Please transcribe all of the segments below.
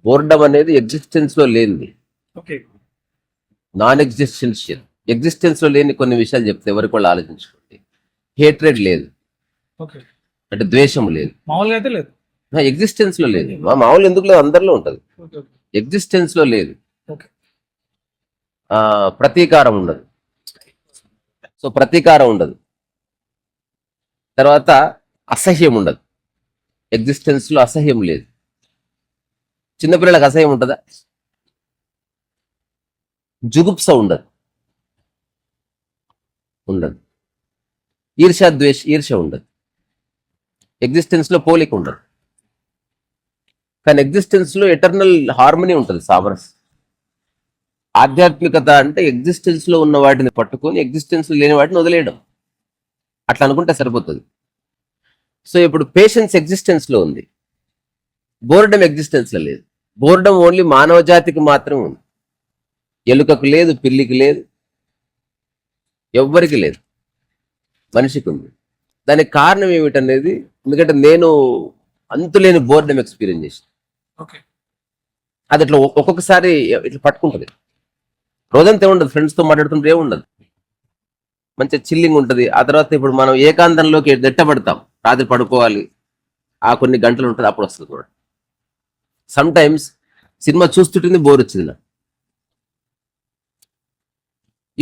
Boredom అనేది existence లో లేనిది, ఓకే. Non existential. ఎగ్జిస్టెన్స్ లో లేని కొన్ని విషయాలు చెప్తే ఎవరికి వాళ్ళు ఆలోచించుకోండి. హేట్రెడ్ లేదు, ఓకే. అంటే ద్వేషం లేదు, మామూలుగా అయితే లేదు. ఎగ్జిస్టెన్స్ లో లేదు. మామూలు ఎందుకు లేదు, అందరిలో ఉంటది. ఓకే. ఓకే. ఎగ్జిస్టెన్స్ లో లేదు. ఓకే. ప్రతీకారం ఉండదు. సో ప్రతీకారం ఉండదు. తర్వాత అసహ్యం ఉండదు. ఎగ్జిస్టెన్స్ లో అసహ్యం లేదు. చిన్నపిల్లలకు అసహ్యం ఉంటుందా? జుగుప్స ఉండదు. ఉండదు. ఈర్ష్య ఉండదు. ఎగ్జిస్టెన్స్ లో పోలిక ఉండదు. కానీ ఎగ్జిస్టెన్స్ లో ఎటర్నల్ హార్మనీ ఉంటుంది, సామరస్యం. ఆధ్యాత్మికత అంటే ఎగ్జిస్టెన్స్ లో ఉన్న వాటిని పట్టుకొని ఎగ్జిస్టెన్స్ లేని వాటిని వదిలేయడం. అట్లా అనుకుంటే సరిపోతుంది. సో ఇప్పుడు పేషెన్స్ ఎగ్జిస్టెన్స్ లో ఉంది, బోర్డమ్ ఎగ్జిస్టెన్స్ లో లేదు. బోర్డమ్ ఓన్లీ మానవ జాతికి మాత్రమే ఉంది. ఎలుకకు లేదు, పిల్లికి లేదు, ఎవ్వరికి లేదు, మనిషికి ఉంది. దానికి కారణం ఏమిటనేది, ఎందుకంటే నేను అంతులేని బోర్డమ్ ఎక్స్పీరియన్స్ చేసిన. ఓకే. అది ఇట్లా ఒక్కొక్కసారి ఇట్లా పట్టుకుంటుంది. రోజంతా ఏముండదు, ఫ్రెండ్స్తో మాట్లాడుతుంటే ఏముండదు, మంచిగా చిల్లింగ్ ఉంటుంది. ఆ తర్వాత ఇప్పుడు మనం ఏకాంతంలోకి దెట్టబడతాం, రాత్రి పడుకోవాలి, ఆ కొన్ని గంటలు ఉంటుంది, అప్పుడు వస్తుంది కూడా. సమ్ టైమ్స్ సినిమా చూస్తుంటుంది, బోర్ వచ్చింది నాకు,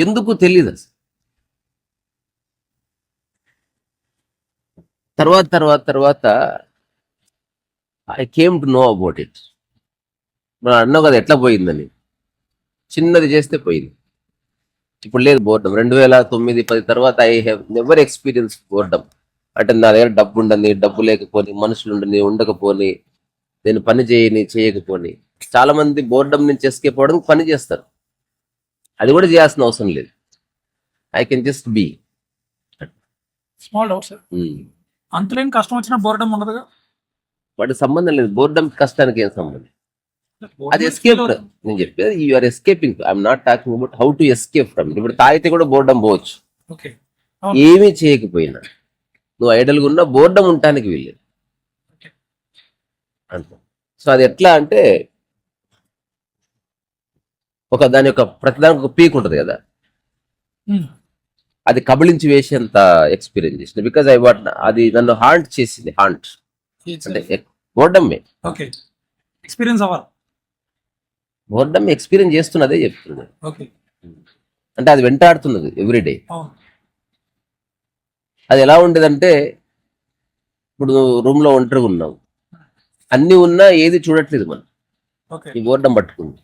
ఎందుకు తెలియదు అసలు. తర్వాత I came to know about it. మనం అన్నావు కదా ఎట్లా పోయిందని, చిన్నది చేస్తే పోయింది. ఇప్పుడు లేదు బోర్డమ్. 2009, 10 తర్వాత I have never experience boredom. అంటే నా దగ్గర డబ్బు ఉండని, డబ్బు లేకపోని, మనుషులు ఉండని, ఉండకపోని, నేను పని చేయకపోని. చాలా మంది బోర్డమ్ నుంచి ఎస్కేప్ అవ్వడానికి పని చేస్తారు. అది కూడా చేయాల్సిన అవసరం లేదు. I can just be. Small doubt sir, అంతులేని కష్టం వచ్చినా బోర్డమ్ ఉండదుగా? వాటికి సంబంధం లేదు, బోర్డమ్ కష్టానికి ఏం సంబంధం. అది ఎస్కేప్. నేను చెప్పేది you are escaping. I'm not talking about how to escape from. ఇప్పుడు తాగితే కూడా బోర్డమ్ పోవచ్చు, ఓకే. ఏమీ చేయకపోయినా. నువ్వు ఐడల్గా ఉన్నా బోర్డమ్ ఉండటానికి వీల్లేదు అంత. సో అది ఎట్లా అంటే, దాని యొక్క ప్రతిదానికి ఒక పీక్ ఉంటుంది కదా, అది కబళించి వేసేంత ఎక్స్పీరియన్స్ చేసిన. బికాజ్ అది నన్ను హాంట్ చేసింది. హాంట్ అంటే బోర్డమ్మే. ఓకే. ఎక్స్పీరియన్స్ అవ్వాలి. బోర్డమ్ ఎక్స్పీరియన్స్ చేస్తున్నదే చెప్తున్నాను. ఓకే. అంటే అది వెంటాడుతున్నది ఎవ్రీడే. అవును. అది ఎలా ఉండేదంటే, ఇప్పుడు రూమ్ లో ఒంటరిగా ఉన్నాం, అన్ని ఉన్నా ఏది చూడట్లేదు మనం, ఓకే. ఈ బోర్డమ్ పట్టుకుంది.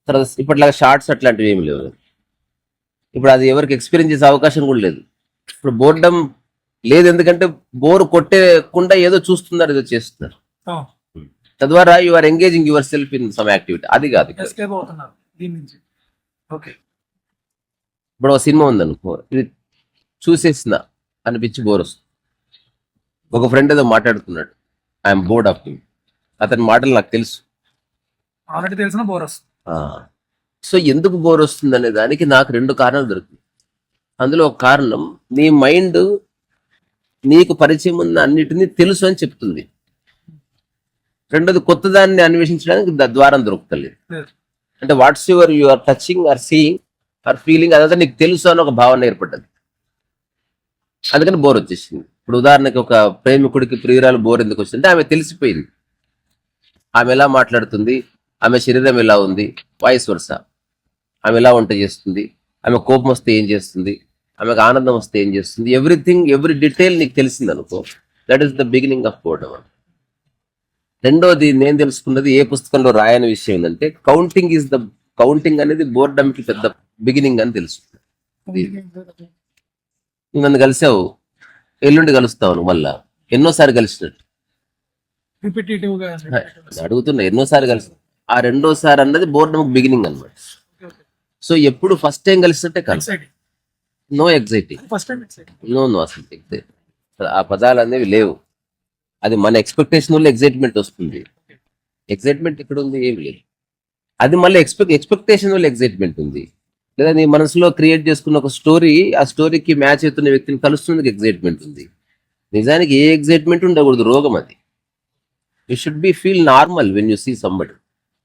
తర్వాత ఇప్పటిలాగా షార్ట్స్ అట్లాంటివి ఏమి లేవు. ఇప్పుడు అది ఎవరికి ఎక్స్పీరియన్స్ చేసే అవకాశం కూడా లేదు. ఇప్పుడు బోర్డమ్ లేదు, ఎందుకంటే బోర్ కొట్టేయకుండా ఏదో చూస్తున్నారు, ఏదో చేస్తున్నారు. అవును. తద్వారా you are engaging yourself in some activity. అది కాదు. ఎస్కేప్ అవుతున్నారు దీని నుంచి. ఓకే. ఇప్పుడు ఒక సినిమా ఉందనుకో, ఇది చూసేసిన అనిపించి బోర్ వస్తుంది. ఒక ఫ్రెండ్ ఏదో మాట్లాడుతున్నాడు, ఐఎమ్ బోర్డ్ ఆఫ్ హిమ్. అతని మాటలు నాకు తెలుసు, ఆల్రెడీ తెలిసిన బోర్ వస్తుంది. సో ఎందుకు బోర్ వస్తుంది అనే దానికి నాకు 2 కారణాలు దొరుకుతాయి. అందులో ఒక కారణం, నీ మైండ్ నీకు పరిచయం ఉన్న అన్నిటినీ తెలుసు అని చెప్తుంది. రెండోది, కొత్త దాన్ని అన్వేషించడానికి ద్వారం దొరుకుతలేదు. అంటే what's your you are touching or seeing or feeling, అదంతా నీకు తెలుసు అని ఒక భావన ఏర్పడ్డది. అందుకని బోర్ వచ్చేసింది. ఇప్పుడు ఉదాహరణకి ఒక ప్రేమికుడికి ప్రియురాలు బోర్ ఎందుకు వచ్చిందంటే, ఆమె తెలిసిపోయింది, ఆమె ఎలా మాట్లాడుతుంది, ఆమె శరీరం ఎలా ఉంది, వాయిస్ వర్స, ఆమె ఎలా వంట చేస్తుంది, ఆమె కోపం వస్తే ఏం చేస్తుంది, ఆమెకు ఆనందం వస్తే ఏం చేస్తుంది, ఎవ్రీథింగ్, ఎవ్రీ డీటెయిల్ నీకు తెలిసింది అనుకో, that is the beginning of boredom. రెండోది, నేను తెలుసుకున్నది ఏ పుస్తకంలో రాయని విషయం ఏంటంటే, కౌంటింగ్ అనేది బోర్డమ్ కి పెద్ద బిగినింగ్ అని తెలుసు. నువ్వు నన్ను కలిసావు, ఎల్లుండి కలుస్తావు, నువ్వు మళ్ళా ఎన్నోసారి కలిసినట్టు అడుగుతున్నా, ఎన్నోసారి కలిసి, ఆ రెండోసారి అన్నది బోర్డమ్ బిగినింగ్ అనమాట. సో ఎప్పుడు ఫస్ట్ టైం కలిసినట్టే కాదు, నో ఎగ్జైటింగ్, నో అసలు ఆ పదాలు అనేవి లేవు. అది మన ఎక్స్పెక్టేషన్ వల్ల ఎగ్జైట్మెంట్ వస్తుంది. ఎగ్జైట్మెంట్ ఎక్కడ ఉంది, ఏమి లేదు. అది మళ్ళీ ఎక్స్పెక్టేషన్ వల్ల ఎగ్జైట్మెంట్ ఉంది. లేదా నీ మనసులో క్రియేట్ చేసుకున్న ఒక స్టోరీ, ఆ స్టోరీకి మ్యాచ్ అవుతున్న వ్యక్తిని కలుస్తున్నందుకు ఎగ్జైట్మెంట్ ఉంది. నిజానికి ఏ ఎగ్జైట్మెంట్ ఉండకూడదు, రోగం అది. You should be feel normal when you see somebody.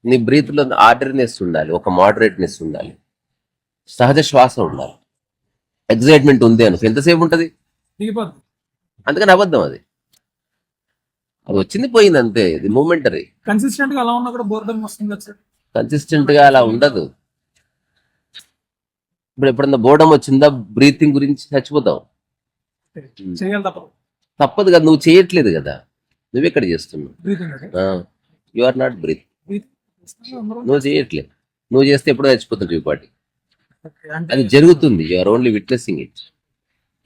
నీ బ్రీత్లో ఆర్డర్నెస్ ఉండాలి, ఒక మోడరేట్నెస్ ఉండాలి, సహజ శ్వాస ఉండాలి. ఎగ్జైట్మెంట్ ఉంది అనుకో ఎంతసేపు ఉంటుంది, దిగిపోద్ది. అందుకని అబద్ధం అది. అది వచ్చింది పోయింది అంతే, ఇది మూమెంటరీ. కన్సిస్టెంట్ గా అలా ఉన్నా కూడా బోర్డమ్ వస్తుంది కదా సార్. కన్సిస్టెంట్ గా అలా ఉండదు. ఇప్పుడు ఎప్పుడన్నా బోర్డం వచ్చిందా, బ్రీతింగ్ గురించి చచ్చిపోతావు. చేయాలి తప్ప తప్పదు కదా, నువ్వు చేయట్లేదు కదా, నువ్వెక్కడ చేస్తున్నావు. Breathing you are not breath, నువ్వు చేయట్లేదు. నువ్వు చేస్తే ఎప్పుడో చచ్చిపోతుంది ఈ పాటి. అంటే అది జరుగుతుంది, you are only witnessing it.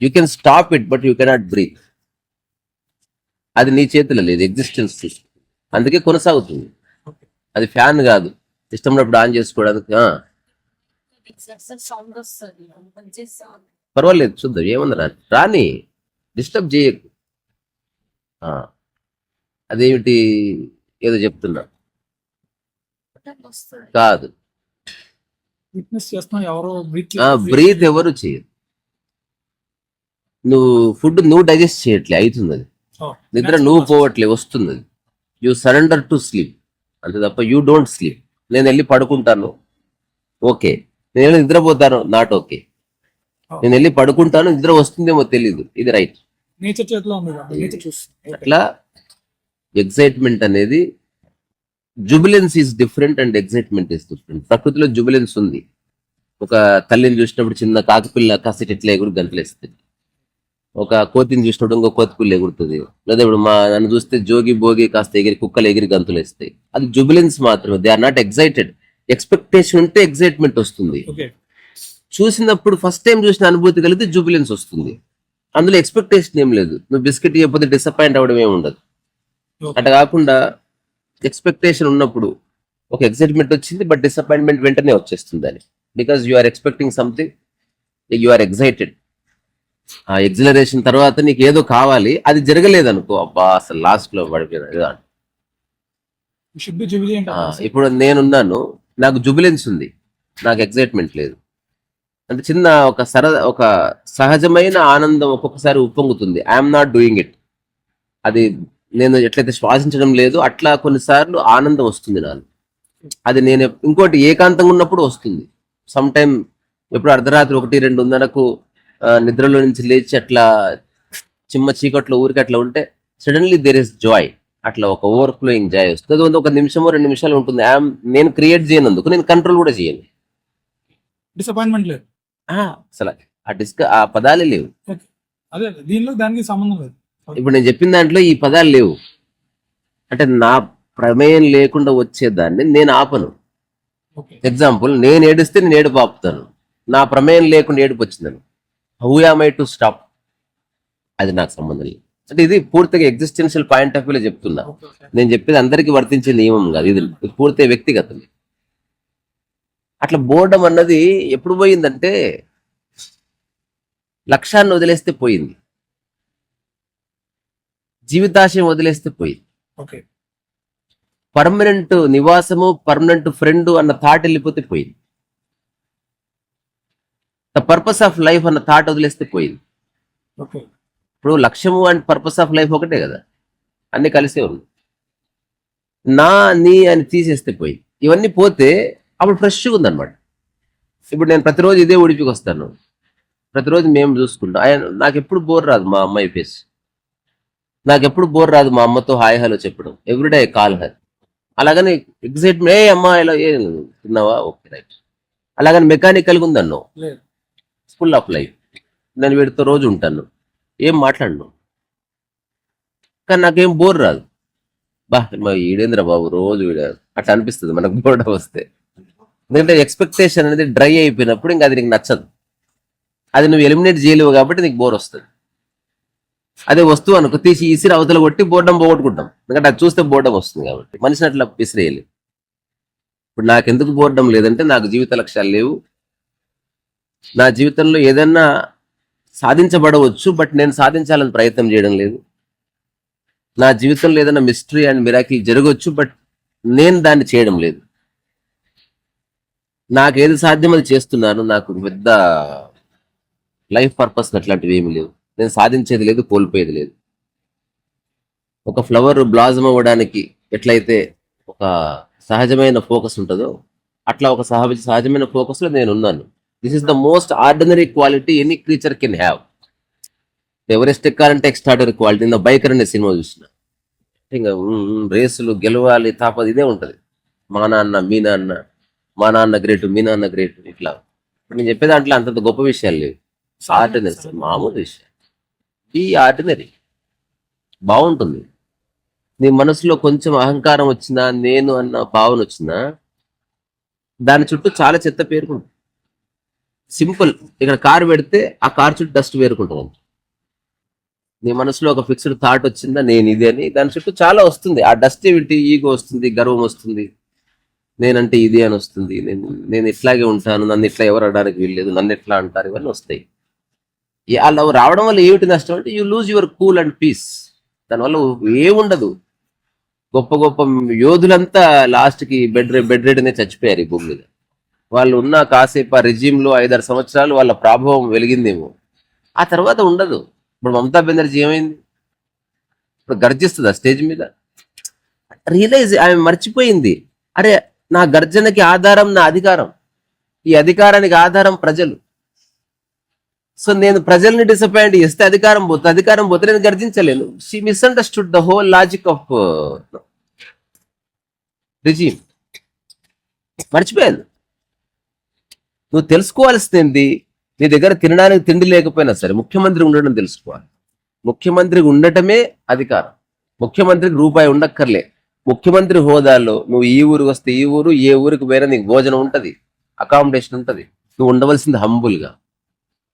You can stop it but you cannot breathe. అది నీ చేతిలో లేదు, ఎగ్జిస్టెన్స్. అందుకే కొనసాగుతుంది. అది ఫ్యాన్ కాదు, ఇష్టం ఉన్నప్పుడు ఆన్ చేసుకోవడానికి. సౌండ్ వస్తుంది మంచి సౌండ్. పర్వాలేదు, చూద్దాం ఏమన్నా రాని, డిస్టర్బ్ చేయకు. అదేమిటి ఏదో చెప్తున్నా వస్తుంది. కాదు, విట్నెస్ చేస్తున్నాం ఎవరో బ్రీత్ ఎవరు చేయరు. నువ్వు ఫుడ్ నువ్వు డైజెస్ట్ చేయట్లే, అవుతుంది అది. నిద్ర నువ్వు పోవట్లే, వస్తుంది అది. యూ సరెండర్ టు స్లీప్ అంతే తప్ప యూ డోంట్ స్లీప్. నేను వెళ్ళి పడుకుంటాను, ఓకే. నేను వెళ్ళి నిద్రపోతాను, నాట్ ఓకే. నేను వెళ్ళి పడుకుంటాను, నిద్ర వస్తుందేమో తెలీదు, ఇది రైట్. నేచర్ చేతిలో ఉంది, నేచర్ చూస్తుంది. అట్లా ఎగ్జైట్మెంట్ అనేది, జుబిలెన్స్ is different and excitement is different. ప్రకృతిలో జుబిలెన్స్ ఉంది. ఒక తల్లిని చూసినప్పుడు చిన్న కాకిపిల్ల కాసేట్ ఎట్లా ఎగురు గంతలేస్తుంది, ఒక కోతిని చూసినప్పుడు ఇంకో కోతి పిల్ల ఎగురుతుంది, లేదా ఇప్పుడు నన్ను చూస్తే జోగి భోగి కాస్త ఎగిరి కుక్కలు ఎగిరి గంతులు వేస్తాయి. అది జుబిలెన్స్ మాత్రమే, they are not excited. Expectation ఉంటే ఎగ్జైట్మెంట్ వస్తుంది. చూసినప్పుడు ఫస్ట్ టైం చూసిన అనుభూతి కలిగితే జుబిలెన్స్ వస్తుంది. అందులో ఎక్స్పెక్టేషన్ ఏం లేదు. నువ్వు బిస్కెట్ ఇవ్వకపోతే డిసప్పాయింట్ అవ్వడం ఏమి ఉండదు. అట్లా కాకుండా ఎక్స్పెక్టేషన్ ఉన్నప్పుడు ఒక ఎక్సైట్మెంట్ వచ్చింది, బట్ డిసప్పాయింట్మెంట్ వెంటనే వచ్చేస్తుంది అని. Because you are expecting something, you are excited. ఆ ఎగ్జిలరేషన్ తర్వాత నీకు ఏదో కావాలి, అది జరగలేదు అనుకో, అబ్బా అసలు లాస్ట్ లో పడిపోయింది. ఇప్పుడు నేనున్నాను, నాకు జుబిలెన్స్ ఉంది, నాకు ఎగ్జైట్మెంట్ లేదు. అంటే చిన్న ఒక సహజమైన ఆనందం ఒక్కొక్కసారి ఉప్పొంగుతుంది. I'm not doing it. అది నేను ఎట్లయితే శ్వాసించడం లేదు, అట్లా కొన్నిసార్లు ఆనందం వస్తుంది నాకు. అది నేను ఇంకోటి ఏకాంతంగా ఉన్నప్పుడు వస్తుంది. సమ్ టైమ్ ఎప్పుడు అర్ధరాత్రి 1-2 నిద్రలో నుంచి లేచి అట్లా చిమ్మ చీకట్లో ఊరికి అట్లా ఉంటే సడన్లీ దేర్ ఇస్ జాయ్. అట్లా ఒక ఓవర్ ఫ్లోయింగ్ జాయ్ వస్తుంది. అది 1 నిమిషమో 2 నిమిషాలు ఉంటుంది. నేను క్రియేట్ చేయనందుకు నేను కంట్రోల్ కూడా చేయను. డిసప్పాయింట్మెంట్ లేదు అసలు ఆ పదాలే లేవు. అదే దీనిలో దానికి సంబంధం లేదు. ఇప్పుడు నేను చెప్పిన దాంట్లో ఈ పదాలు లేవు. అంటే నా ప్రమేయం లేకుండా వచ్చేదాన్ని నేను ఆపను. ఎగ్జాంపుల్, నేను ఏడిస్తే నేను ఏడుపు ఆపుతాను. నా ప్రమేయం లేకుండా ఏడుపు వచ్చిందని, who am I to stop? అది నాకు సంబంధం లేదు. అంటే ఇది పూర్తిగా ఎగ్జిస్టెన్షియల్ పాయింట్ ఆఫ్ వ్యూలో చెప్తున్నా. నేను చెప్పేది అందరికీ వర్తించే నియమం కాదు, ఇది పూర్తిగా వ్యక్తిగతం. అట్లా బోర్డం అన్నది ఎప్పుడు పోయిందంటే, లక్ష్యాన్ని వదిలేస్తే పోయింది, జీవితాశయం వదిలేస్తే పోయింది. పర్మనెంట్ నివాసము, పర్మనెంట్ ఫ్రెండ్ అన్న థాట్ వెళ్ళిపోతే పోయింది. ద పర్పస్ ఆఫ్ లైఫ్ అన్న థాట్ వదిలేస్తే పోయింది. ఇప్పుడు లక్ష్యము అండ్ పర్పస్ ఆఫ్ లైఫ్ ఒకటే కదా, అన్ని కలిసే ఉంది. నీ అని తీసేస్తే పోయింది. ఇవన్నీ పోతే అప్పుడు ఫ్రెష్గా ఉందన్నమాట. ఇప్పుడు నేను ప్రతిరోజు ఇదే ఉడిపికి వస్తాను, ప్రతిరోజు మేము చూసుకుంటాం. నాకు ఎప్పుడు బోర్ రాదు మా అమ్మాయి ఫేస్, నాకు ఎప్పుడు బోర్ రాదు మా అమ్మతో హాయ్ హలో చెప్పడం, ఎవ్రీడే కాల్ హర్. అలాగని ఎగ్జైట్మెంట్, ఏ అమ్మా ఇలా తిన్నావా, ఓకే రైట్. అలాగని మెకానికల్గా ఉందన్నో, ఫుల్ ఆఫ్ లైఫ్. నేను వీడితో రోజు ఉంటాను, ఏం మాట్లాడను, కానీ నాకేం బోర్ రాదు. మా ఈడేంద్ర బాబు రోజు వీడ అట్లా అనిపిస్తుంది మనకు బోర్డం వస్తే. ఎందుకంటే ఎక్స్పెక్టేషన్ అనేది డ్రై అయిపోయినప్పుడు ఇంకా అది నీకు నచ్చదు. అది నువ్వు ఎలిమినేట్ చేయలేవు కాబట్టి నీకు బోర్ వస్తుంది. అదే వస్తువు అనుకో, తీసి ఇసిరి అవతల కొట్టి బోర్డం పోగొట్టుకుంటాం, ఎందుకంటే అది చూస్తే బోర్డం వస్తుంది కాబట్టి. మనిషిని అట్లా విసిరేయాలి. ఇప్పుడు నాకు ఎందుకు బోర్డం లేదంటే, నాకు జీవిత లక్ష్యాలు లేవు. నా జీవితంలో ఏదన్నా సాధించబడవచ్చు, బట్ నేను సాధించాలని ప్రయత్నం చేయడం లేదు. నా జీవితంలో ఏదైనా మిస్టరీ అండ్ మిరాకిల్ జరగవచ్చు, బట్ నేను దాన్ని చేయడం లేదు. నాకు ఏది సాధ్యం అది చేస్తున్నాను. నాకు పెద్ద లైఫ్ పర్పస్ అట్లాంటివి ఏమి లేవు. నేను సాధించేది లేదు, కోల్పోయేది లేదు. ఒక ఫ్లవర్ బ్లాజమ్ అవ్వడానికి ఎట్లయితే ఒక సహజమైన ఫోకస్ ఉంటుందో అట్లా ఒక సహజమైన ఫోకస్ లో నేను ఉన్నాను. This is the most ordinary quality any creature can have. Everest ఎక్కాలంటే ఎక్స్ట్రాడనరీ క్వాలిటీ. నిన్న బైకర్ అనే సినిమా చూసిన, ఇంకా రేసులు గెలవాలి తాపది ఇదే ఉంటది. మా నాన్న మీ నాన్న, మా నాన్న గ్రేట్ మీ నాన్న గ్రేట్, ఇట్లా నేను చెప్పే దాంట్లో అంత గొప్ప విషయాలు లేవు. ఆర్డినరీ, మామూలు విషయం. ఈ ఆర్డినరీ బాగుంటుంది. నీ మనసులో కొంచెం అహంకారం వచ్చినా, నేను అన్న భావన వచ్చినా, దాని చుట్టూ చాలా చెత్త పేరుకుంటుంది. సింపుల్, ఇక్కడ కారు పెడితే ఆ కారు చుట్టూ డస్ట్ పేరుకుంటుంది. నీ మనసులో ఒక ఫిక్స్డ్ థాట్ వచ్చిందా, నేను ఇది అని, దాని చుట్టూ చాలా వస్తుంది. ఆ డస్ట్ ఏమిటి? ఈగో వస్తుంది, గర్వం వస్తుంది, నేనంటే ఇది అని వస్తుంది, నేను ఇట్లాగే ఉంటాను, నన్ను ఇట్లా ఎవరు అనడానికి వీల్లేదు, నన్ను ఎట్లా అంటారు, ఇవన్నీ వస్తాయి. అలా రావడం వల్ల ఏమిటి నష్టం అంటే you lose your cool and peace. దానివల్ల ఏముండదు. గొప్ప గొప్ప యోధులంతా లాస్ట్కి బెడ్ రెడ్నే చచ్చిపోయారు ఈ భూమి మీద. వాళ్ళు ఉన్న కాసేపు ఆ రెజ్యూమ్లో 5-6 సంవత్సరాలు వాళ్ళ ప్రభావం వెలిగిందేమో, ఆ తర్వాత ఉండదు. ఇప్పుడు మమతా బెనర్జీ ఏమైంది? ఇప్పుడు గర్జిస్తుంది ఆ స్టేజ్ మీద. రియలైజ్ ఆమె మర్చిపోయింది, అరే నా గర్జనకి ఆధారం నా అధికారం, ఈ అధికారానికి ఆధారం ప్రజలు. సో నేను ప్రజల్ని డిసప్పాయింట్ చేస్తే అధికారం పోతే నేను గర్జించలేను. She misunderstood the whole logic of regime. మర్చిపోయాను. నువ్వు తెలుసుకోవాల్సింది, నీ దగ్గర తినడానికి తిండి లేకపోయినా సరే ముఖ్యమంత్రి ఉండడం తెలుసుకోవాలి. ముఖ్యమంత్రి ఉండటమే అధికారం. ముఖ్యమంత్రికి రూపాయి ఉండక్కర్లే. ముఖ్యమంత్రి హోదాలో నువ్వు ఈ ఊరికి వస్తే ఈ ఊరు, ఏ ఊరికి పోయినా నీకు భోజనం ఉంటుంది, అకామిడేషన్ ఉంటుంది. నువ్వు ఉండవలసింది హంబుల్గా.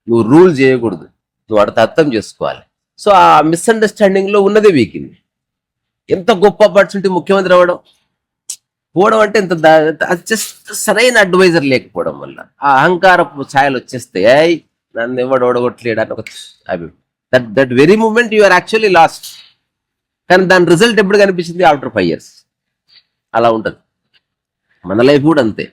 నువ్వు రూల్ చేయకూడదు, నువ్వు అర్థం అర్థం చేసుకోవాలి. సో ఆ మిస్అండర్స్టాండింగ్ లో ఉన్నదే వీకింది. ఎంత గొప్ప ఆపర్చునిటీ ముఖ్యమంత్రి అవ్వడం, పోవడం అంటే ఎంత జస్ట్ సరైన అడ్వైజర్ లేకపోవడం వల్ల ఆ అహంకారపు ఛాయలు వచ్చేస్తే నన్ను ఎవడు ఓడగొట్టలేడు అని ఒక that very moment you are actually lost. కానీ దాని రిజల్ట్ ఎప్పుడు కనిపించింది? After 5 years. అలా ఉంటుంది మన లైఫ్ కూడా అంతే.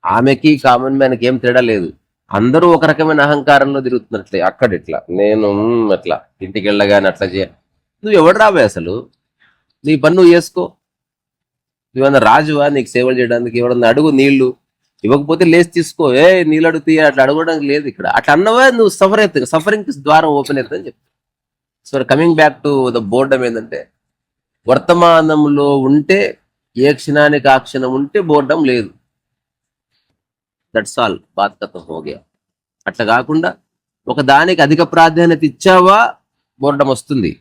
ఆమెకి కామన్ మ్యాన్కి ఏం తేడా లేదు. అందరూ ఒక రకమైన అహంకారంలో తిరుగుతున్నట్లే. అక్కడ ఇట్లా నేను అట్లా ఇంటికి వెళ్ళగానే అట్లా చేయ. నువ్వు ఎవడు రావే అసలు? నీ పని నువ్వు చేసుకో. నువ్వన్నా రాజువా నీకు సేవలు చేయడానికి? ఎవడన్నా అడుగు, నీళ్లు ఇవ్వకపోతే లేచి తీసుకో. నీళ్ళు అడుగుతాయి అట్లా అడగడానికి లేదు ఇక్కడ. అట్లా అన్నవా నువ్వు సఫరింగ్ ద్వారం ఓపెన్ అవుతుందని చెప్పి. So coming back to the boredom ఏంటంటే, వర్తమానంలో ఉంటే ఏ క్షణానికి ఆ క్షణం ఉంటే బోర్డం లేదు. దట్స్ ఆల్, బాత్ ఖతం హో గయా. అట్లా కాకుండా ఒక దానికి అధిక ప్రాధాన్యత ఇచ్చావా బోర్డం వస్తుంది.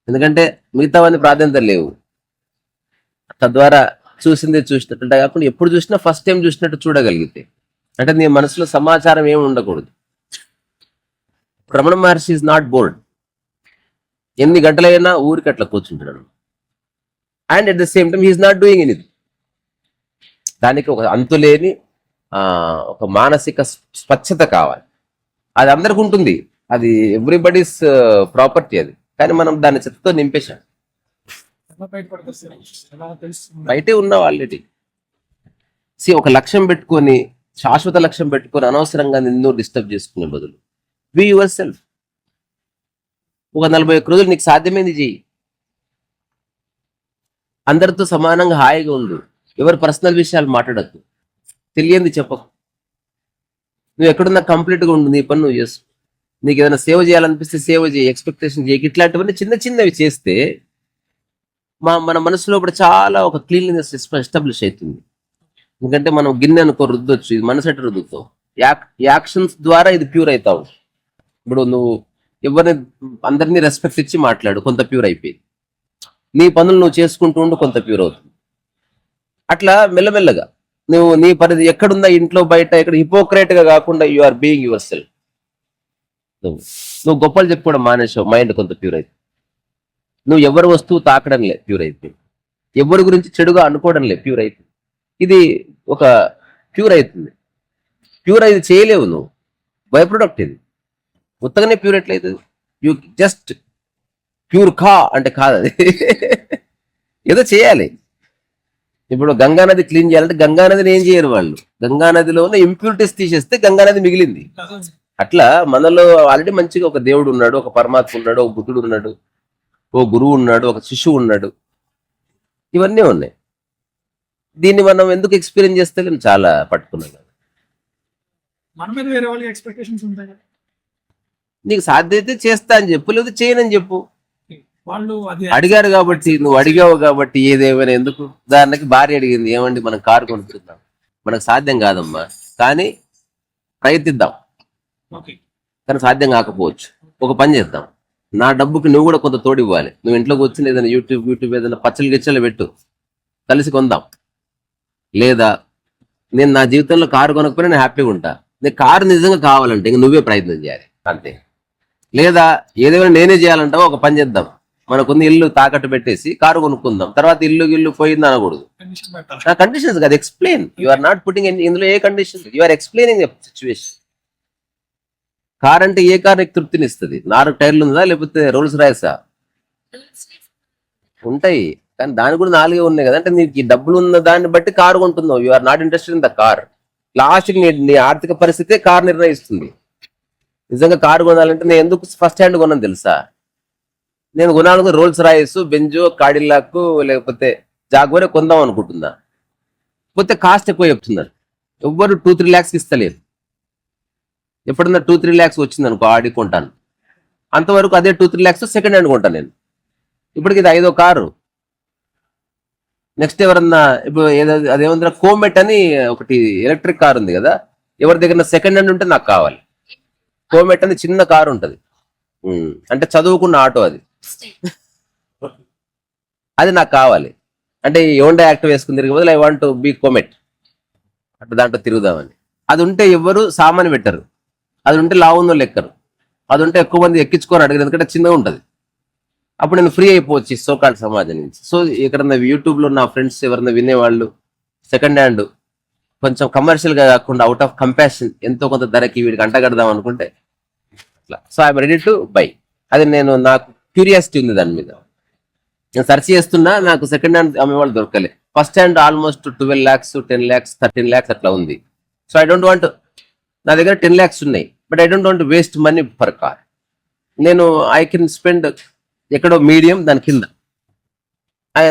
ఎందుకంటే మిగతావన్నీ ప్రాధాన్యత లేవు. తద్వారా చూసిందే చూసినట్టు అంటే కాకుండా ఎప్పుడు చూసినా ఫస్ట్ టైం చూసినట్టు చూడగలిగితే, అంటే నీ మనసులో సమాచారం ఏమి ఉండకూడదు. Ramana Maharshi is not bored. ఎన్ని గంటలైనా ఊరికి అట్లా కూర్చుంటున్నాడు. And at the same time he's not doing anything. దానికి ఒక అంతులేని ఒక మానసిక స్వచ్ఛత కావాలి. అది అందరికి ఉంటుంది, అది ఎవ్రీబడీస్ ప్రాపర్టీ అది. కానీ మనం దాన్ని చెత్తతో నింపేశాం. బయటే ఉన్నావు ఆల్రెడీ. ఒక లక్ష్యం పెట్టుకొని, శాశ్వత లక్ష్యం పెట్టుకొని అనవసరంగా నిన్ను డిస్టర్బ్ చేసుకునే బదులు బీ యువర్ సెల్ఫ్. ఒక 41 రోజులు నీకు సాధ్యమైంది చెయ్యి. అందరితో సమానంగా హాయిగా ఉండు. ఎవరు పర్సనల్ విషయాలు మాట్లాడద్దు, తెలియంది చెప్పకు. నువ్వు ఎక్కడున్నా కంప్లీట్గా ఉండు, నీ పని నువ్వు చేసు. నీకు ఏదైనా సేవ చేయాలనిపిస్తే సేవ చేయి, ఎక్స్పెక్టేషన్ చేయకి. ఇట్లాంటివన్నీ చిన్న చిన్నవి చేస్తే మన మనసులో ఇప్పుడు చాలా ఒక క్లీన్లీనెస్ ఎస్టాబ్లిష్ అవుతుంది. ఎందుకంటే మనం గిన్నె అనుకో రుద్దొచ్చు, ఇది మనసు ఎట్లా రుద్దుతావు? యాక్షన్స్ ద్వారా ఇది ప్యూర్ అవుతావు. ఇప్పుడు నువ్వు ఎవరిని అందరినీ రెస్పెక్ట్ ఇచ్చి మాట్లాడు, కొంత ప్యూర్ అయిపోయింది. నీ పనులు నువ్వు చేసుకుంటూ ఉండు, కొంత ప్యూర్ అవుతుంది. అట్లా మెల్లమెల్లగా నువ్వు నీ పరిధి ఎక్కడుందా, ఇంట్లో బయట ఎక్కడ హిపోక్రేట్ గా కాకుండా you are being yourself. నువ్వు గొప్పలు చెప్పుకోవడం మానేసావు, మైండ్ కొంత ప్యూర్ అవుతుంది. నువ్వు ఎవరి వస్తువు తాకడం లే, ప్యూర్ అయిపోయింది. ఎవరి గురించి చెడుగా అనుకోవడం లే, ప్యూర్ అయిపోయింది. ఇది ఒక ప్యూర్ అవుతుంది. ప్యూర్ అయితే చేయలేవు నువ్వు, బై ప్రొడక్ట్ ఇది. ఉత్తగానే ప్యూర్ ఎట్లయితుంది? యూ జస్ట్ ప్యూర్ అంటే కాదు అది. ఏదో చేయాలి. ఇప్పుడు గంగానది క్లీన్ చేయాలంటే గంగానదిని ఏం చేయరు వాళ్ళు, గంగానదిలో ఉన్న ఇంప్యూరిటీస్ తీసేస్తే గంగానది మిగిలింది. అట్లా మనలో ఆల్రెడీ మంచిగా ఒక దేవుడు ఉన్నాడు, ఒక పరమాత్మ ఉన్నాడు, ఒక బుద్ధుడు ఉన్నాడు. ఓ గురువు ఉన్నాడు, ఒక శిష్యువు ఉన్నాడు, ఇవన్నీ ఉన్నాయి. దీన్ని మనం ఎందుకు ఎక్స్పీరియన్స్ చేస్తే చాలా పట్టుకున్నాను. మన మీద వేరే వాళ్ళకి ఎక్స్పెక్టేషన్స్ ఉంటాయి కదా. నీకు సాధ్యత చేస్తా అని చెప్పు, లేకపోతే చేయనని చెప్పు. వాళ్ళు అది అడిగారు కాబట్టి, నువ్వు అడిగావు కాబట్టి ఏదేమైనా ఎందుకు. ఉదాహరణకి భార్య అడిగింది, ఏమండి మనం కారు కొనుక్కుందాం, మనకు సాధ్యం కాదమ్మా కానీ ప్రయత్నిద్దాం, ఓకే కానీ సాధ్యం కాకపోవచ్చు. ఒక పని చేద్దాం, నా డబ్బుకి నువ్వు కూడా కొంత తోడు ఇవ్వాలి. నువ్వు ఇంట్లోకి వచ్చిన ఏదైనా యూట్యూబ్ ఏదైనా పచ్చలు గిచ్చలు పెట్టు, కలిసి కొందాం. లేదా నేను నా జీవితంలో కారు కొనకపోయినా నేను హ్యాపీగా ఉంటా. నీకు కారు నిజంగా కావాలంటే ఇంక నువ్వే ప్రయత్నం చేయాలి అంతే. లేదా ఏదేమైనా నేనే చేయాలంటావో ఒక పని చేద్దాం, మనకున్న ఇల్లు తాకట్టు పెట్టేసి కారు కొనుక్కుందాం, తర్వాత ఇల్లు పోయింది అనకూడదు. కండిషన్ పెట్టాలి. నా కండిషన్స్ కదా, explain. You are not putting ఇందులో ఏ condition, you are explaining situation. Car అంటే ఏ కార్ నీకు తృప్తినిస్తుంది? 4 టైర్లు ఉందా, లేకపోతే రోల్స్ రాయసా? ఉంటాయి, కానీ దాని కూడా 4 ఉన్నాయి కదా. అంటే నీకు ఈ డబ్బులు ఉన్న దాన్ని బట్టి కారు కొంటున్నావు. You are not interested in the car. లాస్ట్కి నీ ఆర్థిక పరిస్థితే కార్ నిర్ణయిస్తుంది. నిజంగా కారు కొనాలంటే నేను ఎందుకు ఫస్ట్ హ్యాండ్ కొన్నాను తెలుసా? నేను కొనాలను రోల్స్ రాయస్, బెంజో, కాడిల్లాక్, లేకపోతే జాగ్వరే కొందాం అనుకుంటున్నా. పోతే కాస్ట్ ఎక్కువ చెప్తున్నారు. ఎవ్వరు 2-3 lakhs ఇస్తలేరు. ఎప్పుడన్నా 2-3 lakhs వచ్చింది అనుకో ఆడి కొంటాను. అంతవరకు అదే 2-3 lakhs సెకండ్ హ్యాండ్ కొంటాను నేను. ఇప్పటికి ఇది 5వ కారు. నెక్స్ట్ ఎవరన్నా ఇప్పుడు అదేమంటారు, కోమెట్ అని ఒకటి ఎలక్ట్రిక్ కార్ ఉంది కదా, ఎవరి దగ్గర సెకండ్ హ్యాండ్ ఉంటే నాకు కావాలి. కోమెట్ అని చిన్న కారు ఉంటది, అంటే చదువుకున్న ఆటో అది. అది నాకు కావాలి. అంటే హోండా యాక్టివ్ వేసుకుని తిరిగి బదులు ఐ వాంట్ టు బీ కోమెట్, అట్లా దాంట్లో తిరుగుదామని. అది ఉంటే ఎవ్వరు సామాన్ పెట్టరు, అది ఉంటే లావుందో లెక్కరు, అది ఉంటే ఎక్కువ మంది ఎక్కించుకొని అడిగారు, ఎందుకంటే చిన్నగా ఉంటుంది. అప్పుడు నేను ఫ్రీ అయిపోవచ్చు ఈ సోకాల్ సమాజం నుంచి. సో ఎక్కడన్నా యూట్యూబ్లో నా ఫ్రెండ్స్ ఎవరన్నా వినేవాళ్ళు సెకండ్ హ్యాండ్ కొంచెం కమర్షియల్గా కాకుండా అవుట్ ఆఫ్ కంపాషన్ ఎంతో కొంత ధరకి వీడికి అంటగడదాం అనుకుంటే అట్లా. So I'm ready to buy. అది నాకు క్యూరియాసిటీ ఉంది దాని మీద. నేను సెర్చ్ చేస్తున్నా, నాకు సెకండ్ హ్యాండ్ అమ్మేవాళ్ళు దొరకలే. First hand almost 12 lakhs, 10 lakhs, 13 lakhs అట్లా ఉంది. సో ఐ డోంట్ వాంట్, నా దగ్గర 10 lakhs ఉన్నాయి, but I don't want waste money for car. నేను ఐ కెన్ స్పెండ్ ఎక్కడో మీడియం దాని కింద.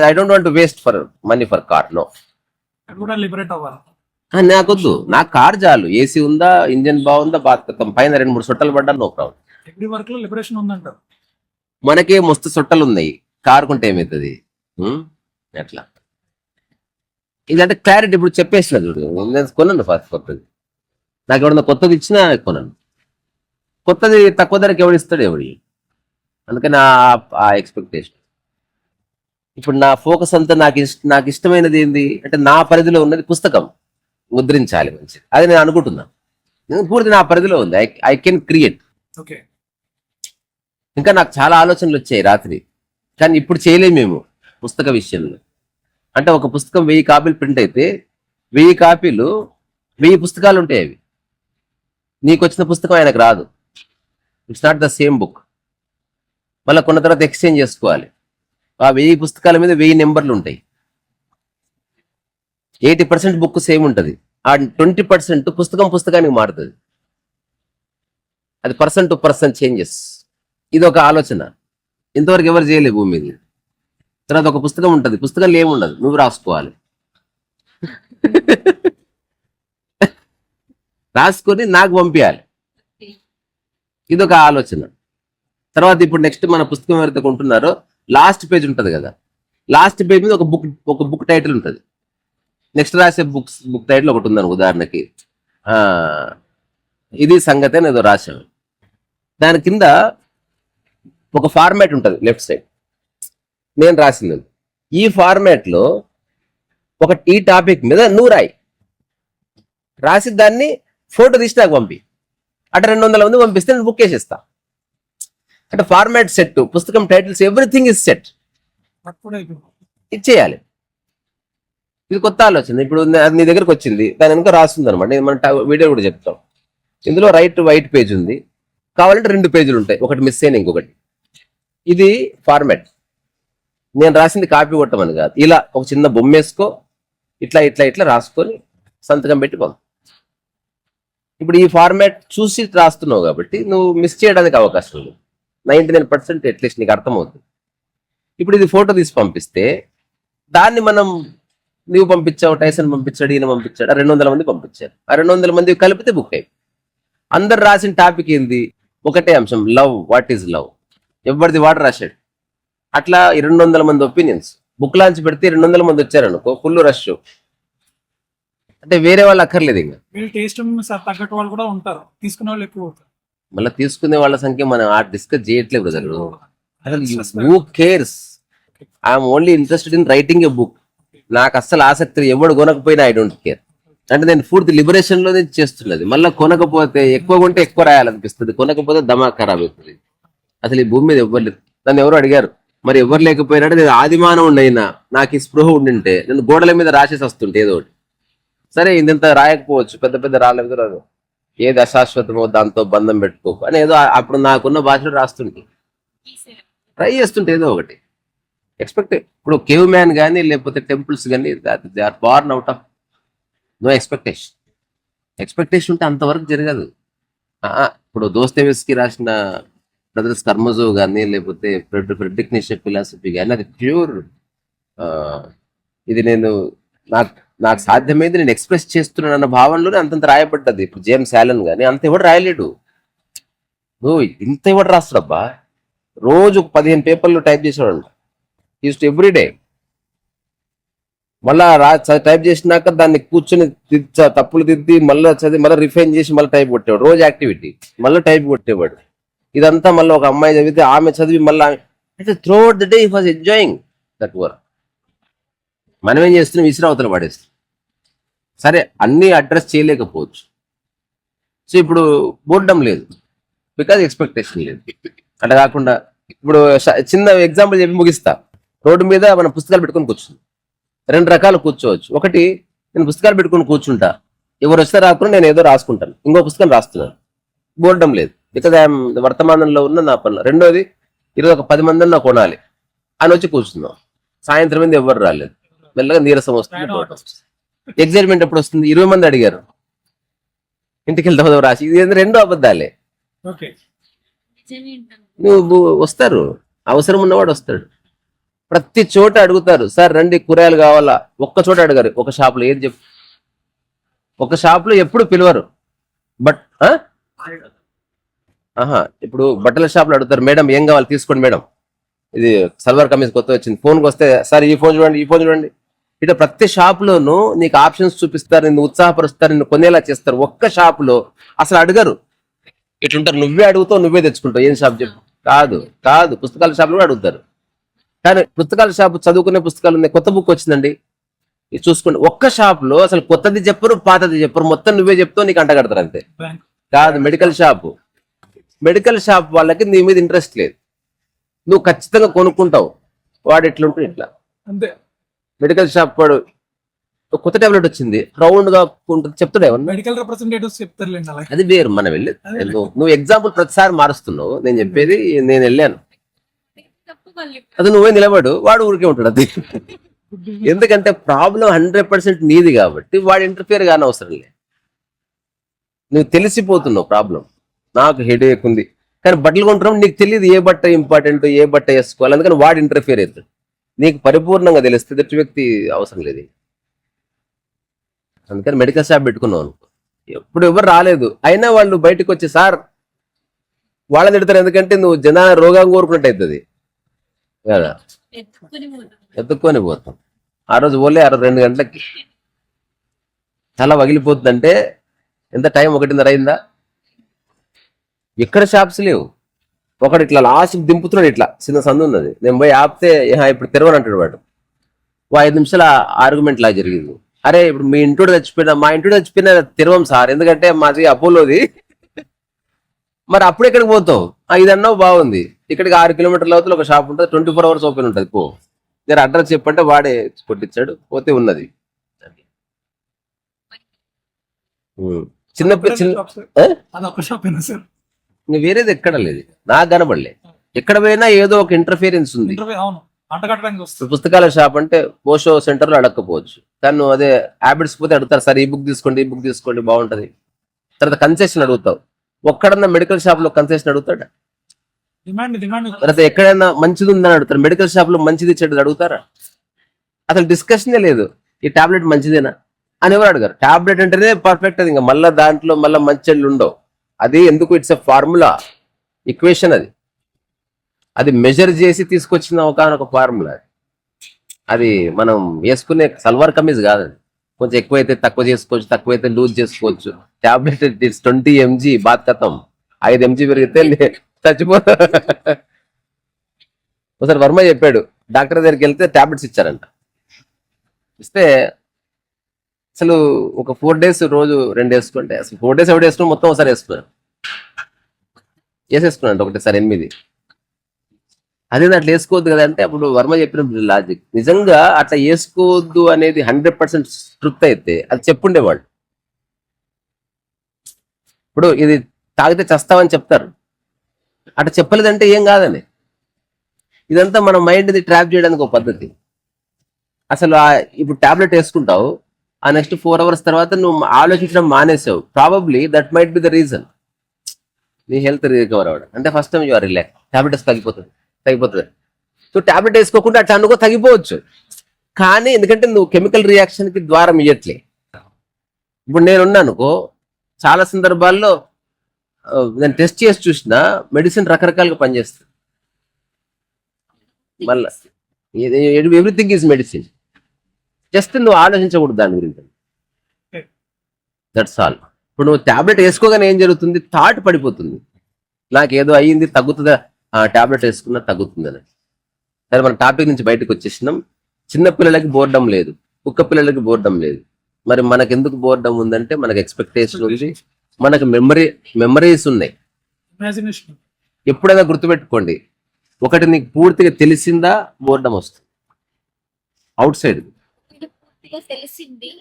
I don't want waste for money for car. No, అది కూడా లిబరేట్ అవ్వాలి. నాకొద్దు, నాకు కార్ చాలు. ఏసీ ఉందా, ఇంజన్ బాగుందా, బాత్కతం, పైన 2-3 సొట్టలు పడ్డా నో ప్రాబ్లం. ఎవ్రీ వర్క్ లో లిబరేషన్ ఉందంటారు. మనకే మస్తు సొట్టలు ఉన్నాయి, కారు కొంటే ఏమవుతుంది అట్లా. ఇదంటే క్లారిటీ ఇప్పుడు చెప్పేసిన చూడు. నేను కొన్నాను ఫస్ట్ కొత్తది, నాకు ఎవడన్నా కొత్తది ఇచ్చినా కొన్నాను. కొత్తది తక్కువ ధరకి ఎవడు ఇస్తాడు, ఎవడి. అందుకని ఆ ఎక్స్పెక్టేషన్. ఇప్పుడు నా ఫోకస్ అంతా నాకు ఇష్టమైనది ఏంది అంటే, నా పరిధిలో ఉన్నది పుస్తకం ముద్రించాలి మంచిది. అది నేను అనుకుంటున్నా. నేను పూర్తి నా పరిధిలో ఉంది. I can create. ఓకే, ఇంకా నాకు చాలా ఆలోచనలు వచ్చాయి రాత్రి, కానీ ఇప్పుడు చేయలేము మేము పుస్తక విషయంలో. అంటే ఒక పుస్తకం 1000 కాపీలు ప్రింట్ అయితే 1000 కాపీలు 1000 పుస్తకాలు ఉంటాయి. అవి నీకు వచ్చిన పుస్తకం ఆయనకు రాదు. It's not the same book. మళ్ళీ కొన్న తర్వాత ఎక్స్చేంజ్ చేసుకోవాలి. ఆ 1000 పుస్తకాల మీద 1000 నెంబర్లు ఉంటాయి. 80% బుక్ సేమ్ ఉంటుంది, ఆ 20% పుస్తకానికి మారుతుంది. అది పర్సన్ టు పర్సన్ చేంజెస్. ఇది ఒక ఆలోచన, ఇంతవరకు ఎవరు చేయలేదు భూమి మీద. తర్వాత ఒక పుస్తకం ఉంటుంది, పుస్తకంలో ఏముండదు, నువ్వు రాసుకోవాలి. రాసుకొని నాకు పంపించాలి. ఇదొక ఆలోచన. తర్వాత ఇప్పుడు నెక్స్ట్ మన పుస్తకం ఎవరైతే కొంటున్నారో లాస్ట్ పేజ్ ఉంటుంది కదా, లాస్ట్ పేజ్ మీద ఒక బుక్ టైటిల్ ఉంటుంది. నెక్స్ట్ రాసే బుక్ టైటిల్ ఒకటి ఉందని, ఉదాహరణకి ఇది సంగతి అని ఏదో రాసాము. దాని కింద ఒక ఫార్మాట్ ఉంటుంది లెఫ్ట్ సైడ్, నేను రాసింది. ఈ ఫార్మాట్ లో ఈ టాపిక్ మీద నువ్వు రాసి దాన్ని ఫోటో తీసి నాకు పంపి. అటు 200 మంది పంపిస్తే నేను బుక్ వేసేస్తా. అంటే ఫార్మాట్ సెట్, పుస్తకం టైటిల్స్, ఎవ్రీథింగ్ ఇస్ సెట్. ఇచ్చేయాలి. ఇది కొత్త ఆలోచన. ఇప్పుడు అది నీ దగ్గరకు వచ్చింది, దాని వెనుక రాస్తుంది అనమాట. మన వీడియో కూడా చెప్తాం. ఇందులో వైట్ పేజ్ ఉంది, కావాలంటే 2 పేజీలు ఉంటాయి, ఒకటి మిస్ అయిన ఇంకొకటి. ఇది ఫార్మాట్. నేను రాసింది కాపీ కొట్టమని కాదు, ఇలా ఒక చిన్న బొమ్మ వేసుకో, ఇట్లా రాసుకొని సంతకం పెట్టి పంపు. ఇప్పుడు ఈ ఫార్మాట్ చూసి రాస్తున్నావు కాబట్టి నువ్వు మిస్ చేయడానికి అవకాశం లేదు. 99% అట్లీస్ట్ నీకు అర్థమవుతుంది. ఇప్పుడు ఇది ఫోటో తీసి పంపిస్తే దాన్ని మనం నువ్వు పంపించావు, టైసన్ పంపించాడు, ఈయన పంపించాడు, 200 మంది పంపించారు. ఆ 200 మంది కలిపితే బుక్ అయ్యి అందరు రాసిన టాపిక్ ఏంది? ఒకటే అంశం, లవ్. What is love? ఎవరిది వాడు రాశాడు. అట్లా 200 మంది ఒపీనియన్స్ బుక్ లాంచ్ పెడితే 200 మంది వచ్చారనుకో, ఫుల్ రష్. అంటే వేరే వాళ్ళు అక్కర్లేదు ఇంకా. వీళ్ళు టేస్ట్ తగ్గట్టు వాళ్ళు కూడా ఉంటారు, తీసుకునే వాళ్ళు ఎక్కువ అవుతారు. మళ్ళీ తీసుకునే వాళ్ళ సంఖ్య మనం డిస్కస్ చేయట్లేదు బ్రదర్. అసలు who cares? I'm only interested in writing A book. నాకు అస్సలు ఆసక్తి, ఎవడు కొనకపోయినా ఐ డోంట్ కేర్. అంటే నేను పూర్తి లిబరేషన్ లోనే చేస్తున్నది. మళ్ళీ కొనకపోతే, ఎక్కువ కొంటే ఎక్కువ రాయాలనిపిస్తుంది, కొనకపోతే దమాక్ ఖరాబ్ అవుతుంది. అసలు ఈ భూమి మీద ఎవ్వరు లేరు. నన్ను ఎవరు అడిగారు, మరి ఎవరు లేకపోయినట్టు నేను ఆదిమానం ఉండయినా నాకు ఈ స్పృహ ఉండింటే నేను గోడల మీద రాసేసి వస్తుంటే ఏదో ఒకటి. సరే ఇంత రాయకపోవచ్చు, పెద్ద పెద్ద రాలేదు, రాదు, ఏది అశాశ్వతమో దాంతో బంధం పెట్టుకోకు అని ఏదో అప్పుడు నాకున్న భాషలో రాస్తుంటే ట్రై చేస్తుంటే ఏదో ఒకటి ఎక్స్పెక్ట్. ఇప్పుడు కేవ్ మ్యాన్ కానీ లేకపోతే టెంపుల్స్ కానీ they are born out of no expectation. Expectation ఉంటే అంతవరకు జరగదు. ఇప్పుడు దోస్తేవెస్కి రాసిన బ్రదర్స్ కర్మజో కానీ లేకపోతే ఫ్రెడ్రిక్ నిషే ఫిలాసఫీ కానీ అది ప్యూర్. ఇది నేను నాకు సాధ్యమైంది నేను ఎక్స్ప్రెస్ చేస్తున్నాను అన్న భావనలోనే అంతంత రాయబడ్డది. ఇప్పుడు జేమ్స్ యాలన్ కానీ అంత ఎవడు రాయలేడు. ఇంత ఎవడు రాస్తాడబ్బా? రోజు 15 పేపర్లు టైప్ చేసేవాడు యూస్ టు ఎవ్రీడే. మళ్ళా టైప్ చేసినాక దాన్ని కూర్చొని తప్పులు దిద్ది మళ్ళీ చదివి మళ్ళీ రిఫైన్ చేసి మళ్ళీ టైప్ కొట్టేవాడు. రోజు యాక్టివిటీ, మళ్ళీ టైప్ కొట్టేవాడు. ఇదంతా మళ్ళీ ఒక అమ్మాయి చదివితే ఆమె చదివి మళ్ళీ అంటే through out the day he was enjoying that work. మనం ఏం చేస్తున్నాం? విసిరావతలు పడేస్తాం. సరే అన్నీ అడ్రస్ చేయలేకపోవచ్చు. సో ఇప్పుడు బోర్డం లేదు, బికాజ్ ఎక్స్పెక్టేషన్ లేదు. అట్లా కాకుండా ఇప్పుడు చిన్న ఎగ్జాంపుల్ చెప్పి ముగిస్తా. రోడ్డు మీద మనం పుస్తకాలు పెట్టుకొని కూర్చుంది. 2 రకాలు కూర్చోవచ్చు. ఒకటి, నేను పుస్తకాలు పెట్టుకొని కూర్చుంటా, ఎవరు వస్తే రాకుండా నేను ఏదో రాసుకుంటాను, ఇంకో పుస్తకం రాస్తున్నాను, బోర్డం లేదు, బికాజ్ ఐఎమ్ వర్తమానంలో ఉన్న నా పనులు. రెండోది, ఈరోజు ఒక 10 మందిని నాకు కొనాలి అని వచ్చి కూర్చుందాం. సాయంత్రం మీద ఎవరు రాలేదు, మెల్లగా నీరసం వస్తుంది. ఎగ్జైట్మెంట్ ఎప్పుడు వస్తుంది? 20 మంది అడిగారు, ఇంటికి వెళ్తాం రాసి. ఇది 2 అబద్ధాలే. నువ్వు వస్తారు, అవసరం ఉన్నవాడు వస్తాడు. ప్రతి చోట అడుగుతారు, సార్ రండి కూరగాయలు కావాలా. ఒక్క చోట అడగారు, ఒక షాపులో. ఏది చెప్పు? ఒక షాపులో ఎప్పుడు పిలవరు. బట్ ఇప్పుడు బట్టల షాపులో అడుగుతారు, మేడం ఏం కావాలి తీసుకోండి మేడం, ఇది సల్వార్ కమీజ్ కొత్త వచ్చింది. ఫోన్కి వస్తే సార్ ఈ ఫోన్ చూడండి, ఈ ఫోన్ చూడండి. ఇట్లా ప్రతి షాపులోనూ నీకు ఆప్షన్స్ చూపిస్తారు, నిన్ను ఉత్సాహపరుస్తారు, నిన్ను కొనేలా చేస్తారు. ఒక్క షాపులో అసలు అడగరు. ఇట్లుంటారు, నువ్వే అడుగుతావు, నువ్వే తెచ్చుకుంటావు. ఏం షాప్ చెప్పు? కాదు పుస్తకాల షాపులో కూడా అడుగుతారు. కానీ పుస్తకాల షాపు చదువుకునే పుస్తకాలు ఉన్నాయి, కొత్త బుక్ వచ్చిందండి ఇది చూసుకోండి. ఒక్క షాప్ లో అసలు కొత్తది చెప్పరు, పాతది చెప్పరు, మొత్తం నువ్వే చెప్తావు, నీకు అంటగడతారు అంతే. కాదు, మెడికల్ షాప్ వాళ్ళకి నీ మీద ఇంట్రెస్ట్ లేదు, నువ్వు ఖచ్చితంగా కొనుక్కుంటావు. వాడు ఎట్లుంటాడు ఇట్లా అంతే. మెడికల్ షాప్ వాడు కొత్త టాబ్లెట్ వచ్చింది, రౌండ్ గా ఉంటుంది, చెప్తాడు ఏమన్నా. మెడికల్ రిప్రజెంటేటివ్స్ చెప్తారులేండి అలా. అది వేరు, మనం వెళ్ళేది. నువ్వు ఎగ్జాంపుల్ ప్రతిసారి మారుస్తున్నావు. నేను చెప్పేది, నేను వెళ్ళాను, అది నువ్వే నిలబడు, వాడు ఊరికే ఉంటాడు. అది ఎందుకంటే ప్రాబ్లం 100% నీది కాబట్టి వాడు ఇంటర్ఫియర్ కానీ అవసరం లేదు. నువ్వు తెలిసిపోతున్నావు ప్రాబ్లం. నాకు హెడేక్ ఉంది కానీ బట్టలు కొంటున్నావు, నీకు తెలియదు ఏ బట్ట ఇంపార్టెంట్, ఏ బట్ట వేసుకోవాలి. అందుకని వాడు ఇంటర్ఫియర్ అవుతాడు. నీకు పరిపూర్ణంగా తెలుస్తుంది, ఎదుటి వ్యక్తి అవసరం లేదు. అందుకని మెడికల్ షాప్ పెట్టుకున్నావు అనుకో, ఎప్పుడు ఎవరు రాలేదు అయినా వాళ్ళు బయటకు వచ్చి సార్ వాళ్ళని తిడతారు. ఎందుకంటే నువ్వు జనాల రోగాన్ని కోరుకున్నట్టు అవుతుంది కదా, ఎత్తుక్కొని పోతాం. ఆ రోజు 2 గంటలకి చాలా పగిలిపోతుందంటే ఎంత టైం? 1:30 అయిందా? ఎక్కడ షాప్స్ లేవు. ఒకడు ఇట్లా లాస్ట్ దింపుతున్నాడు, ఇట్లా చిన్న సందు ఉన్నది, నేను పోయి ఆపితే ఇప్పుడు తెరవని అంటాడు వాడు. 5 నిమిషాల ఆర్గ్యుమెంట్ లాగా జరిగింది. అరే ఇప్పుడు మీ ఇంటి చచ్చిపోయినా, మా ఇంటి చచ్చిపోయినా తెరవం సార్, ఎందుకంటే మాది అపోలోది. మరి అప్పుడు ఎక్కడికి పోతావు? ఇదన్నావు బాగుంది, ఇక్కడికి 6 కిలోమీటర్ల అవతల ఒక షాప్ ఉంటుంది, 24 hours ఓపెన్ ఉంటుంది, పో. నేను అడ్రస్ చెప్పంటే వాడే కొట్టించాడు, పోతే ఉన్నది. చిన్న ఇంకా వేరేది ఎక్కడ లేదు, నాకు కనబడలే. ఎక్కడ పోయినా ఏదో ఒక ఇంటర్ఫియరెన్స్ ఉంది. పుస్తకాల షాప్ అంటే పోషో సెంటర్ లో అడగకపోవచ్చు, కానీ నువ్వు అదే హ్యాబిట్స్ పోతే అడుగుతారు, సార్ ఈ బుక్ తీసుకోండి బాగుంటది. తర్వాత కన్సెషన్ అడుగుతావు. ఒక్కడన్నా మెడికల్ షాప్ లో కన్సెషన్ అడుగుతాడా? డిమాండ్ తర్వాత ఎక్కడైనా మంచిది ఉందని అడుగుతారు, మెడికల్ షాప్ లో మంచిది చెడు అడుగుతారా? అసలు డిస్కషనే లేదు. ఈ టాబ్లెట్ మంచిదేనా అని ఎవరు అడగారు. టాబ్లెట్ అంటేనే పర్ఫెక్ట్, అది ఇంకా మళ్ళీ దాంట్లో మళ్ళీ మంచి చెడులు ఉండవు. అది ఎందుకు, ఇట్స్ ఎ ఫార్ములా, ఈక్వేషన్. అది మెజర్ చేసి తీసుకొచ్చిన ఒక ఫార్ములా. అది మనం వేసుకునే సల్వార్ కమీజ్ కాదు. అది కొంచెం ఎక్కువైతే తక్కువ చేసుకోవచ్చు, తక్కువైతే లూజ్ చేసుకోవచ్చు. టాబ్లెట్ ఇట్స్ 20 mg బాత్ కథం. 5 mg పెరిగితే చచ్చిపోతా. ఒకసారి వర్మ చెప్పాడు, డాక్టర్ దగ్గరికి వెళ్తే టాబ్లెట్స్ ఇచ్చారంట. ఇస్తే అసలు ఒక 4 days రోజు 2 వేసుకుంటే, అసలు 4 days ఎవరు వేసుకుని మొత్తం ఒకసారి వేసేసుకున్నాడు ఒకటేసారి 8. అదే అట్లా వేసుకోవద్దు కదా అంటే, అప్పుడు వర్మ చెప్పిన లాజిక్ నిజంగా అట్లా వేసుకోవద్దు అనేది 100% ట్రుత్ అయితే అది చెప్పుండేవాళ్ళు. ఇప్పుడు ఇది తాగితే చస్తావని చెప్తారు, అట్లా చెప్పలేదంటే ఏం కాదని. ఇదంతా మన మైండ్ని ట్రాప్ చేయడానికి ఒక పద్ధతి. అసలు ఇప్పుడు టాబ్లెట్ వేసుకుంటావు, ఆ నెక్స్ట్ 4 hours తర్వాత నువ్వు ఆలోచించడం మానేసావు. Probably that might be the reason నీ హెల్త్ రికవర్ అవ్వడం. అంటే first time you are relax, tablets తగ్గిపోతుంది. సో టాబ్లెట్ వేసుకోకుండా అట్లా అనుకో తగ్గిపోవచ్చు, కానీ ఎందుకంటే నువ్వు కెమికల్ రియాక్షన్ కి ద్వారం ఇవ్వట్లే. ఇప్పుడు నేనున్నా అనుకో, చాలా సందర్భాల్లో నేను టెస్ట్ చేసి చూసిన మెడిసిన్ రకరకాలుగా పనిచేస్తుంది. మళ్ళీ ఎవ్రీథింగ్ ఈజ్ మెడిసిన్. జస్ట్ నువ్వు ఆలోచించకూడదు దాని గురించి, దట్స్ ఆల్. ఇప్పుడు నువ్వు టాబ్లెట్ వేసుకోగానే ఏం జరుగుతుంది, థాట్ పడిపోతుంది, నాకేదో అయ్యింది తగ్గుతుందా, టాబ్లెట్ వేసుకున్నా తగ్గుతుందని. సరే, మన టాపిక్ నుంచి బయటకు వచ్చేసినాం. చిన్న పిల్లలకి బోర్డం లేదు, కుక్క పిల్లలకి బోర్డం లేదు. మరి మనకు ఎందుకు బోర్డం ఉందంటే మనకు ఎక్స్పెక్టేషన్ ఉంది, మనకు మెమరీస్ ఉన్నాయి. ఇమాజినేషన్. ఎప్పుడైనా గుర్తుపెట్టుకోండి, ఒకటి నీకు పూర్తిగా తెలిసిందా బోర్డం వస్తుంది అవుట్ సైడ్. పూర్తిగా తెలిసింది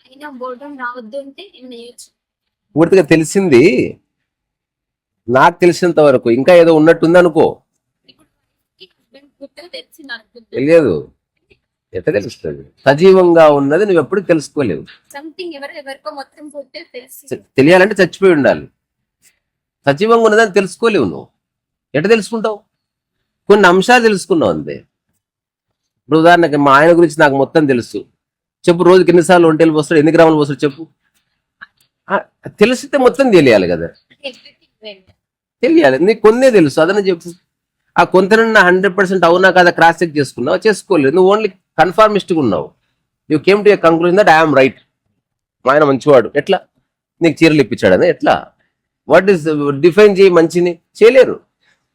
అయినా బోర్డం రావద్దు అంటే ఏమైనా చేయొచ్చు. పూర్తిగా తెలిసింది నాకు తెలిసినంత వరకు ఇంకా ఏదో ఉన్నట్టుంది అనుకో, ఇప్పుడు హస్బెండ్ పూర్తిగా తెలిసింది అనుకుంటుంది, తెలియదు. ఎట్లా తెలుస్తుంది? సజీవంగా ఉన్నది నువ్వు ఎప్పుడు తెలుసుకోలేవు. సంథింగ్ ఎవరికో మొత్తం పూర్తిగా తెలిసి తెలియాలంటే చచ్చిపోయి ఉండాలి. సజీవంగా ఉన్నదని తెలుసుకోలేవు నువ్వు. ఎట్లా తెలుసుకుంటావు? కొన్ని అంశాలు తెలుసుకున్నావు అంతే. ఇప్పుడు ఉదాహరణకి మా ఆయన గురించి నాకు మొత్తం తెలుసు చెప్పు, రోజుకి ఎన్నిసార్లు ఒంటెలు పోస్తాడు, ఎన్ని గ్రాములు పోస్తాడు చెప్పు. తెలిసితే మొత్తం తెలియాలి కదా, తెలియాలి. నీకు కొన్నే తెలుసు, అదనే చెప్పు. ఆ కొంతనన్నా 100% అవునా కదా క్రాస్ చెక్ చేసుకున్నావు, చేసుకోలేదు. నువ్వు ఓన్లీ కన్ఫర్మిస్ట్గా ఉన్నావు. You came to a conclusion that I'm right. మా ఆయన మంచివాడు. ఎట్లా? నీకు చీరలు ఇప్పించాడని ఎట్లా? వాట్ ఈస్ డిఫైన్ చేయి మంచిని? చేయలేరు.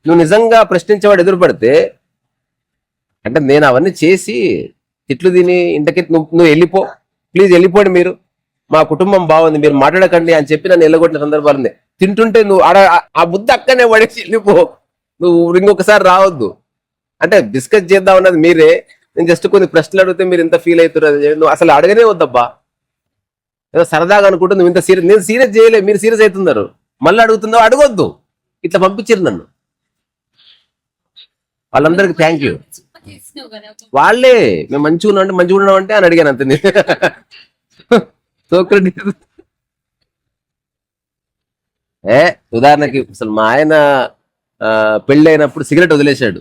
నువ్వు నిజంగా ప్రశ్నించేవాడు ఎదురుపడితే, అంటే నేను అవన్నీ చేసి తిట్లు తిని ఇంటికి నువ్వు వెళ్ళిపో, ప్లీజ్ వెళ్ళిపోండి, మీరు మా కుటుంబం బాగుంది, మీరు మాట్లాడకండి అని చెప్పి నన్ను వెళ్ళగొట్టిన సందర్భాలు ఉన్నాయి. తింటుంటే నువ్వు ఆ బుద్ధి అక్కడనే పడేసి వెళ్ళిపో, నువ్వు ఇంకొకసారి రావద్దు అంటే డిస్కస్ చేద్దాం అన్నది మీరే. నేను జస్ట్ కొన్ని ప్రశ్నలు అడిగితే మీరు ఇంత ఫీల్ అవుతున్నారు. నువ్వు అసలు అడగనే వద్దబ్బా, ఏదో సరదాగా అనుకుంటే నువ్వు ఇంత సీరియస్. నేను సీరియస్ చేయలే, మీరు సీరియస్ అవుతున్నారు. మళ్ళీ అడుగుతున్నావు, అడగొద్దు. ఇట్లా పంపించారు నన్ను. వాళ్ళందరికి థ్యాంక్ యూ. చేసినావు కదా. వాళ్ళే మేము మంచిగా ఉన్నాం అంటే మంచిగా ఉన్నాం అంటే అని అడిగాను అంతే. ఉదాహరణకి అసలు మా ఆయన పెళ్ళి అయినప్పుడు సిగరెట్ వదిలేశాడు,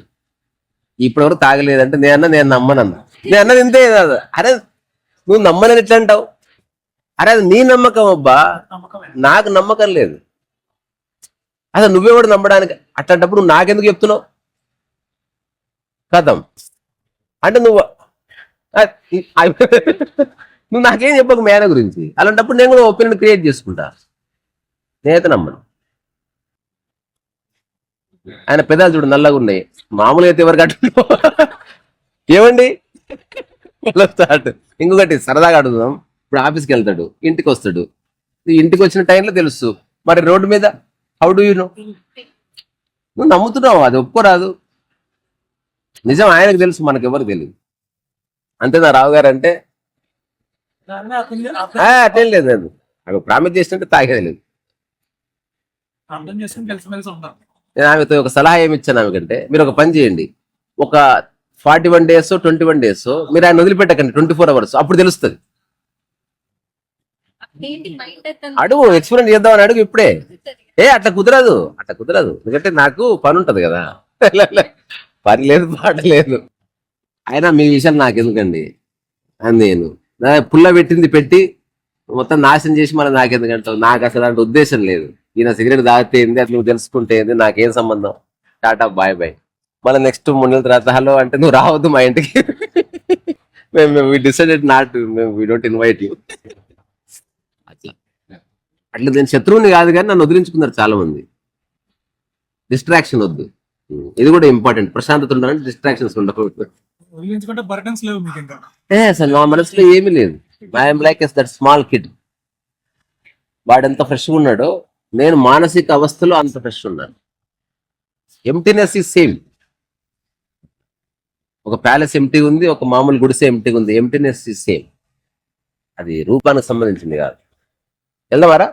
ఇప్పటివరకు తాగలేదంటే నేను నమ్మనన్నా. నేను అన్నది ఇంతే కదా, అరే నువ్వు నమ్మనని ఎట్లా అంటావు? అరే అది నీ నమ్మకం అబ్బా, నమ్మకమే. నాకు నమ్మకం లేదు. అసలు నువ్వెవడు నమ్మడానికి? అట్లాంటప్పుడు నువ్వు నాకెందుకు చెప్తున్నావు? కథం అంటే నువ్వు నువ్వు నాకేం చెప్పకు మేన గురించి. అలాంటప్పుడు నేను కూడా ఒపీనియన్ క్రియేట్ చేసుకుంటా. నేనైతే నమ్మను. ఆయన పెదాలు చూడు నల్లగా ఉన్నాయి, మామూలుగా అయితే ఎవరికి అటు ఏమండి స్టార్ట్. ఇంకొకటి సరదాగా అడుగుదాం. ఇప్పుడు ఆఫీస్కి వెళ్తాడు, ఇంటికి వస్తాడు. ఇంటికి వచ్చిన టైంలో తెలుసు, మరి రోడ్డు మీద హౌ డూ యూ నో? నువ్వు నమ్ముతున్నావు, అది ఒప్పుకోరాదు. నిజం ఆయనకు తెలుసు, మనకు ఎవరికి తెలియదు. అంతే నా రావు గారు అంటే అట్లేం లేదు. నేను అక్కడ ప్రామిస్ చేసినట్టే తాగేది లేదు. అర్థం చేసుకుని కలిసిమెలిసి ఉంటాం. నేను ఆమెతో ఒక సలహా ఏమి ఇచ్చాను ఆమెకంటే, మీరు ఒక పని చేయండి, ఒక 41 days 21 days మీరు ఆయన వదిలిపెట్టకండి, 24 hours, అప్పుడు తెలుస్తుంది. ఏంటి మైండ్ అడుగు, ఎక్స్పెరిమెంట్ చేద్దామని అడుగు ఇప్పుడే. అట్లా కుదరదు, అట్లా కుదరదు. ఎందుకంటే నాకు పని ఉంటది కదా. పని లేదు, పాట లేదు. అయినా మీ విషయాలు నాకు ఎందుకండి అని నేను పుల్ల పెట్టింది పెట్టి మొత్తం నాశనం చేసి మళ్ళీ నాకెందుకంటావు? నాకు అసలు అలాంటి ఉద్దేశం లేదు. ఈయన సిగరెట్ తాగితే ఏంది, అది నువ్వు తెలుసుకుంటే ఏంది, నాకేం సంబంధం. Tata bye bye. మళ్ళీ నెక్స్ట్ 3 నెలల తర్వాత హలో అంటే నువ్వు రావద్దు మా ఇంటికి. మేము decided not, we don't invite you. అట్లా అట్లా నేను శత్రువుని కాదు కానీ నన్ను వదిలించుకున్నారు చాలా మంది. డిస్ట్రాక్షన్ వద్దు, ఇది కూడా ఇంపార్టెంట్. ప్రశాంతత ఉండాలంటే డిస్ట్రాక్షన్స్ ఉండకూడదు. వదిలించుకుంటే బర్డన్స్ లేవు మీకు ఇంకా. అసలు నా మనసులో ఏమీ లేదు. I'm like that small kid. వాడు ఎంత ఫ్రెష్గా ఉన్నాడో నేను మానసిక అవస్థలో అంత ఫ్రెష్ ఉన్నాను. Emptiness is same. ఒక ప్యాలెస్ ఎంటీ ఉంది, ఒక మామూలు గుడిసె ఎంటీగా ఉంది. Emptiness is same. అది రూపానికి సంబంధించింది కాదు. వెళ్దావారా?